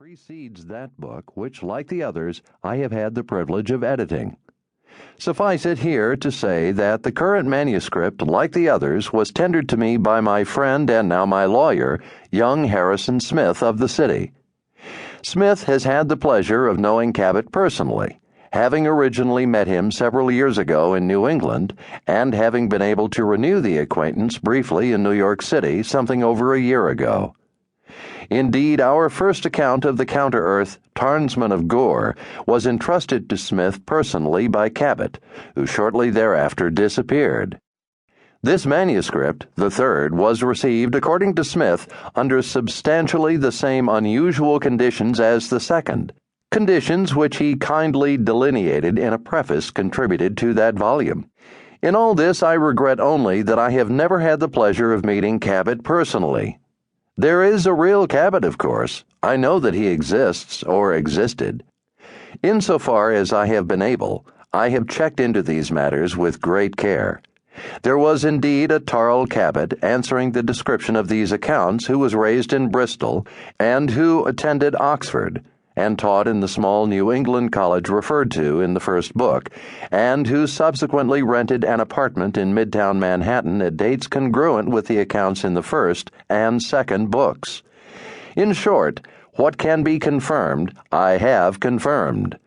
precedes that book, which, like the others, I have had the privilege of editing. Suffice it here to say that the current manuscript, like the others, was tendered to me by my friend and now my lawyer, young Harrison Smith of the city. Smith has had the pleasure of knowing Cabot personally, having originally met him several years ago in New England, and having been able to renew the acquaintance briefly in New York City something over a year ago. Indeed, our first account of the Counter-Earth, Tarnsman of Gore, was entrusted to Smith personally by Cabot, who shortly thereafter disappeared. This manuscript, the third, was received, according to Smith, under substantially the same unusual conditions as the second, conditions which he kindly delineated in a preface contributed to that volume. In all this, I regret only that I have never had the pleasure of meeting Cabot personally. There is a real Cabot, of course. I know that he exists, or existed. Insofar as I have been able, I have checked into these matters with great care. There was indeed a Tarl Cabot answering the description of these accounts who was raised in Bristol, and who attended Oxford, and taught in the small New England college referred to in the first book, and who subsequently rented an apartment in Midtown Manhattan at dates congruent with the accounts in the first and second books. In short, what can be confirmed, I have confirmed.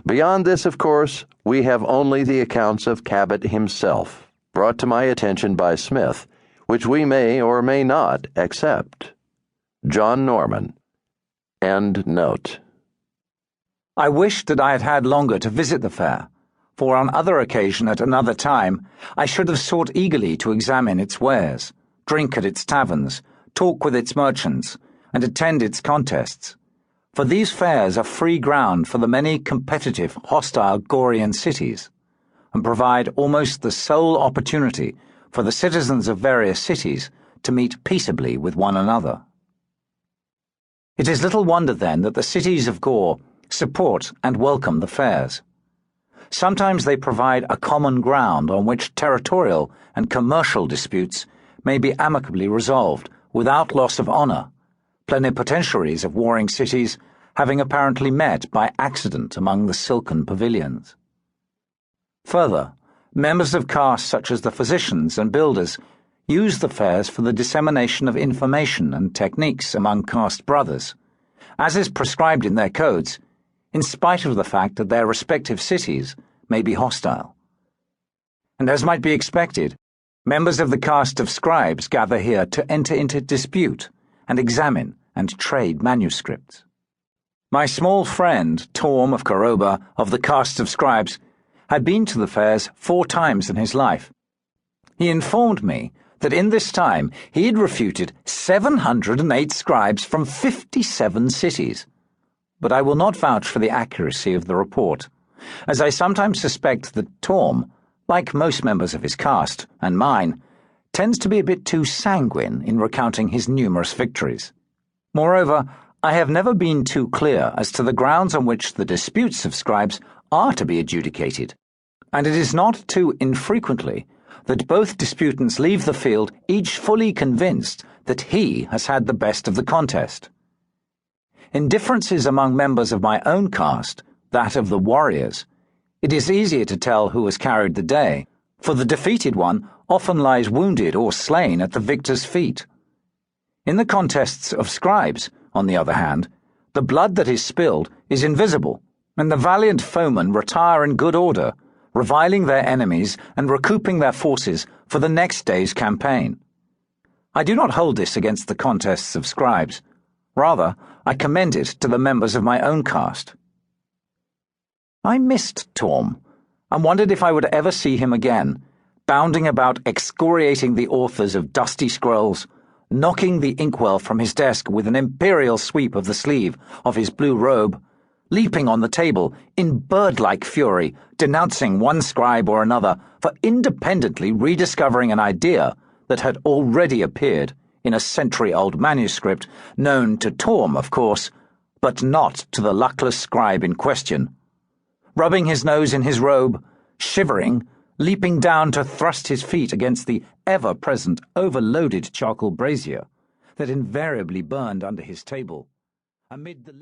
Beyond this, of course, we have only the accounts of Cabot himself, brought to my attention by Smith, which we may or may not accept. John Norman. End note. I wished that I had had longer to visit the fair, for on other occasion at another time I should have sought eagerly to examine its wares, drink at its taverns, talk with its merchants, and attend its contests. For these fairs are free ground for the many competitive, hostile Gorian cities, and provide almost the sole opportunity for the citizens of various cities to meet peaceably with one another. It is little wonder, then, that the cities of Gore support and welcome the fairs. Sometimes they provide a common ground on which territorial and commercial disputes may be amicably resolved without loss of honor, plenipotentiaries of warring cities having apparently met by accident among the silken pavilions. Further, members of castes such as the physicians and builders use the fairs for the dissemination of information and techniques among caste brothers, as is prescribed in their codes, in spite of the fact that their respective cities may be hostile. And as might be expected, members of the caste of scribes gather here to enter into dispute and examine and trade manuscripts. My small friend, Torm of Koroba, of the caste of scribes, had been to the fairs 4 times in his life. He informed me that in this time he had refuted 708 scribes from 57 cities. But I will not vouch for the accuracy of the report, as I sometimes suspect that Torm, like most members of his caste, and mine, tends to be a bit too sanguine in recounting his numerous victories. Moreover, I have never been too clear as to the grounds on which the disputes of scribes are to be adjudicated, and it is not too infrequently that both disputants leave the field each fully convinced that he has had the best of the contest. In differences among members of my own caste, that of the warriors, it is easier to tell who has carried the day, for the defeated one often lies wounded or slain at the victor's feet. In the contests of scribes, on the other hand, the blood that is spilled is invisible, and the valiant foemen retire in good order, reviling their enemies and recouping their forces for the next day's campaign. I do not hold this against the contests of scribes. Rather, I commend it to the members of my own caste. I missed Torm, and wondered if I would ever see him again, bounding about excoriating the authors of dusty scrolls, knocking the inkwell from his desk with an imperial sweep of the sleeve of his blue robe, leaping on the table in bird-like fury, denouncing one scribe or another for independently rediscovering an idea that had already appeared in a century-old manuscript, known to Torm, of course, but not to the luckless scribe in question. Rubbing his nose in his robe, shivering, leaping down to thrust his feet against the ever-present overloaded charcoal brazier that invariably burned under his table, amid the